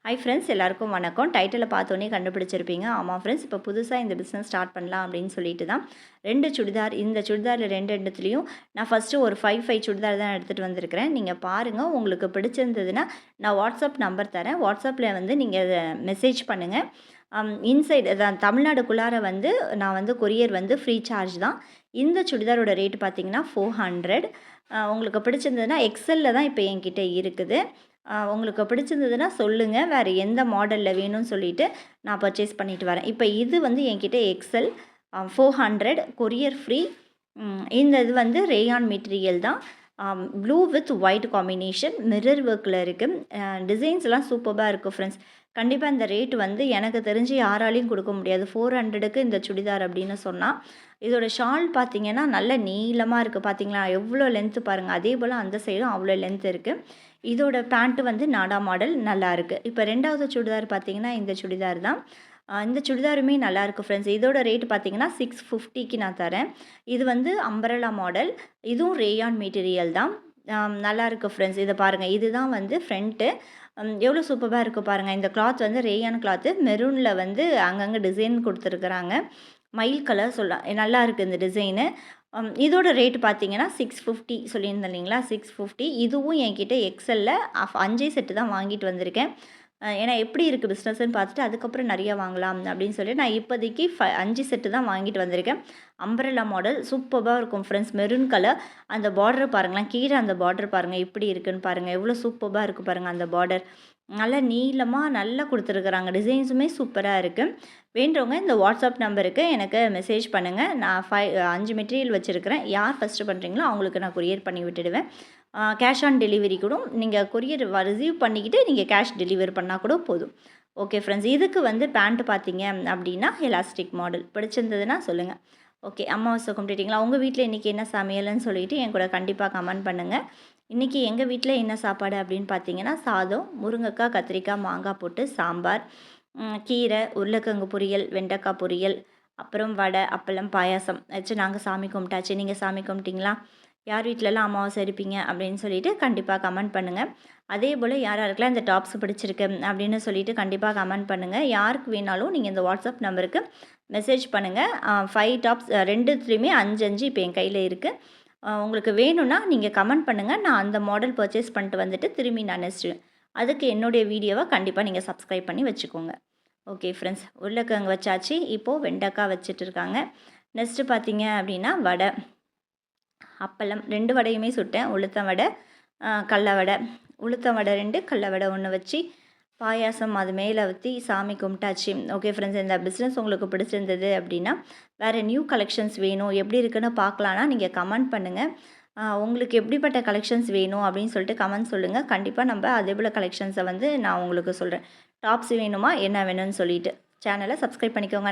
Hi friends, எல்லாருக்கும் வணக்கம். டைட்டிலை பார்த்தோன்னே கண்டுபிடிச்சிருப்பீங்க. ஆமாம் ஃப்ரெண்ட்ஸ், இப்போ புதுசாக இந்த பிஸ்னஸ் ஸ்டார்ட் பண்ணலாம் அப்படின்னு சொல்லிட்டு தான் 2 சுடிதார், இந்த சுடிதாரில் 2 இடத்துலையும் நான் ஃபஸ்ட்டு ஒரு 5 சுடிதார் தான் எடுத்துகிட்டு வந்திருக்கிறேன். நீங்கள் பாருங்கள், உங்களுக்கு பிடிச்சிருந்ததுன்னா நான் வாட்ஸ்அப் நம்பர் தரேன். வாட்ஸ்அப்பில் வந்து நீங்கள் மெசேஜ் பண்ணுங்கள். இன்சைடு அதான் தமிழ்நாடுக்குள்ளார வந்து நான் வந்து கொரியர் வந்து ஃப்ரீ சார்ஜ் தான். இந்த சுடிதாரோட ரேட் பார்த்தீங்கன்னா 400. உங்களுக்கு பிடிச்சிருந்ததுன்னா எக்ஸலில் தான் இப்போ என்கிட்ட இருக்குது. உங்களுக்கு பிடிச்சிருந்ததுன்னா சொல்லுங்கள், வேறு எந்த மாடலில் வேணும்னு சொல்லிவிட்டு நான் பர்ச்சேஸ் பண்ணிட்டு வரேன். இப்போ இது வந்து என்கிட்ட எக்ஸல் 400 கொரியர் ஃப்ரீ. இந்த இது வந்து ரேயான் மெட்டீரியல் தான். Blue with white combination, mirror ஒர்க்கில் இருக்குது. டிசைன்ஸ்லாம் சூப்பராக இருக்குது ஃப்ரெண்ட்ஸ். கண்டிப்பாக இந்த ரேட் வந்து எனக்கு தெரிஞ்சு யாராலையும் கொடுக்க முடியாது. 400க்கு இந்த சுடிதார் அப்படின்னு சொன்னால். இதோட ஷால் பார்த்தீங்கன்னா நல்ல நீளமாக இருக்குது. பார்த்தீங்களா எவ்வளோ லென்த்து பாருங்கள். அதே போல் அந்த சைடும் அவ்வளோ லென்த் இருக்குது. இதோட பேண்ட்டு வந்து நாடா மாடல் நல்லாயிருக்கு. இப்போ 2வது சுடிதார் பார்த்தீங்கன்னா இந்த சுடிதார் தான். இந்த சுடிதாருமே நல்லாயிருக்கு ஃப்ரெண்ட்ஸ். இதோட ரேட் பார்த்தீங்கன்னா 650க்கு நான் தரேன். இது வந்து அம்பரலா மாடல். இதுவும் ரேயான் மெட்டீரியல் தான். நல்லாயிருக்கு ஃப்ரெண்ட்ஸ். இதை பாருங்கள், இதுதான் வந்து ஃப்ரண்ட்டு. எவ்வளோ சூப்பராக இருக்குது பாருங்கள். இந்த கிளாத் வந்து ரேயான் கிளாத்து. மெரூனில் வந்து அங்கங்கே டிசைன் கொடுத்துருக்குறாங்க. மயில் கலர் சொல்லலாம். நல்லா இருக்குது இந்த டிசைனு. இதோட ரேட் பார்த்தீங்கன்னா 650 சொல்லியிருந்தேன் இல்லைங்களா, 650. இதுவும் என்கிட்ட எக்ஸலில் 5 செட்டு தான் வாங்கிட்டு வந்திருக்கேன். ஏன்னா எப்படி இருக்குது பிஸ்னஸ்ன்னு பார்த்துட்டு அதுக்கப்புறம் நிறையா வாங்கலாம் அப்படின்னு சொல்லி நான் இப்போதைக்கு 5 செட்டு தான் வாங்கிட்டு வந்திருக்கேன். அம்பரலா மாடல் சூப்பராக இருக்கும் ஃப்ரெண்ட்ஸ். Maroon colour. அந்த பார்டர் பாருங்களேன், கீழே அந்த பார்டர் பாருங்கள் எப்படி இருக்குன்னு பாருங்கள். எவ்வளோ சூப்பராக இருக்குது பாருங்கள் அந்த பார்டர். நல்லா நீளமாக நல்லா கொடுத்துருக்குறாங்க. டிசைன்ஸுமே சூப்பராக இருக்குது. வேண்டவங்க இந்த வாட்ஸ்அப் நம்பருக்கு எனக்கு மெசேஜ் பண்ணுங்கள். நான் 5 மெட்டீரியல் வச்சுருக்கிறேன். யார் ஃபஸ்ட்டு பண்ணுறீங்களோ அவங்களுக்கு நான் கொரியர் பண்ணி விட்டுடுவேன். கேஷ் ஆன் டெலிவரி கூட நீங்கள் கொரியர் ரிசீவ் பண்ணிக்கிட்டு நீங்கள் கேஷ் டெலிவரி பண்ணால் கூட போதும். ஓகே ஃப்ரெண்ட்ஸ், இதுக்கு வந்து பேண்ட்டு பார்த்தீங்க அப்படின்னா எலாஸ்டிக் மாடல். பிடிச்சிருந்ததுன்னா சொல்லுங்கள். ஓகே, அமாவாசை கும்பிட்டுட்டிங்களா? உங்கள் வீட்டில் இன்றைக்கி என்ன சமையல்னு சொல்லிவிட்டு என் கூட கண்டிப்பாக கமெண்ட் பண்ணுங்கள். இன்றைக்கி எங்கள் வீட்டில் என்ன சாப்பாடு அப்படின்னு பார்த்தீங்கன்னா சாதம், முருங்கைக்காய், கத்திரிக்காய், மாங்காய் போட்டு சாம்பார், கீரை, உருளைக்கிழங்கு பொரியல், வெண்டைக்காய் பொரியல், அப்புறம் வடை, அப்பளம், பாயாசம் வச்சு நாங்கள் சாமி கும்பிட்டாச்சு. நீங்கள் சாமி கும்பிட்டிங்களா? யார் வீட்டிலலாம் அமாவாசை இருப்பீங்க அப்படின்னு சொல்லிட்டு கண்டிப்பாக கமெண்ட் பண்ணுங்கள். அதே போல் யாருக்கெல்லாம் இந்த டாப்ஸ் பிடிச்சிருக்கு அப்படின்னு சொல்லிட்டு கண்டிப்பாக கமெண்ட் பண்ணுங்கள். யாருக்கு வேணாலும் நீங்கள் இந்த வாட்ஸ்அப் நம்பருக்கு மெசேஜ் பண்ணுங்கள். 5 டாப்ஸ் 2த்துலேயுமே 5 இப்போ என் கையில் இருக்குது. உங்களுக்கு வேணும்னா நீங்கள் கமெண்ட் பண்ணுங்கள். நான் அந்த மாடல் பர்ச்சேஸ் பண்ணிட்டு வந்துட்டு திரும்பி நான் அதுக்கு என்னுடைய வீடியோவை கண்டிப்பாக நீங்கள் சப்ஸ்கிரைப் பண்ணி வச்சுக்கோங்க. ஓகே ஃப்ரெண்ட்ஸ், உருளைக்கிழங்கு வச்சாச்சு. இப்போது வெண்டைக்காய் வச்சுட்டு இருக்காங்க. நெக்ஸ்ட்டு பார்த்தீங்க அப்படின்னா வடை, அப்பளம் 2 வடையுமே சுட்டேன். உளுத்தம் வடை, கடல வடை. உளுத்தம் வடை 2, கடல வடை 1 வச்சு பாயாசம் அது மேலே ஊற்றி சாமி கும்பிட்டாச்சு. ஓகே ஃப்ரெண்ட்ஸ், இந்த பிஸ்னஸ் உங்களுக்கு பிடிச்சிருந்தது அப்படின்னா வேறு நியூ கலெக்ஷன்ஸ் வேணும் எப்படி இருக்குன்னு பார்க்கலான்னா நீங்கள் கமெண்ட் பண்ணுங்கள். உங்களுக்கு எப்படிப்பட்ட கலெக்ஷன்ஸ் வேணும் அப்படின்னு சொல்லிட்டு கமெண்ட் சொல்லுங்கள். கண்டிப்பாக நம்ம அதே போல் கலெக்ஷன்ஸை வந்து நான் உங்களுக்கு சொல்கிறேன். டாப்ஸ் வேணுமா என்ன வேணும்னு சொல்லிட்டு சேனலை சப்ஸ்கிரைப் பண்ணிக்கோங்க.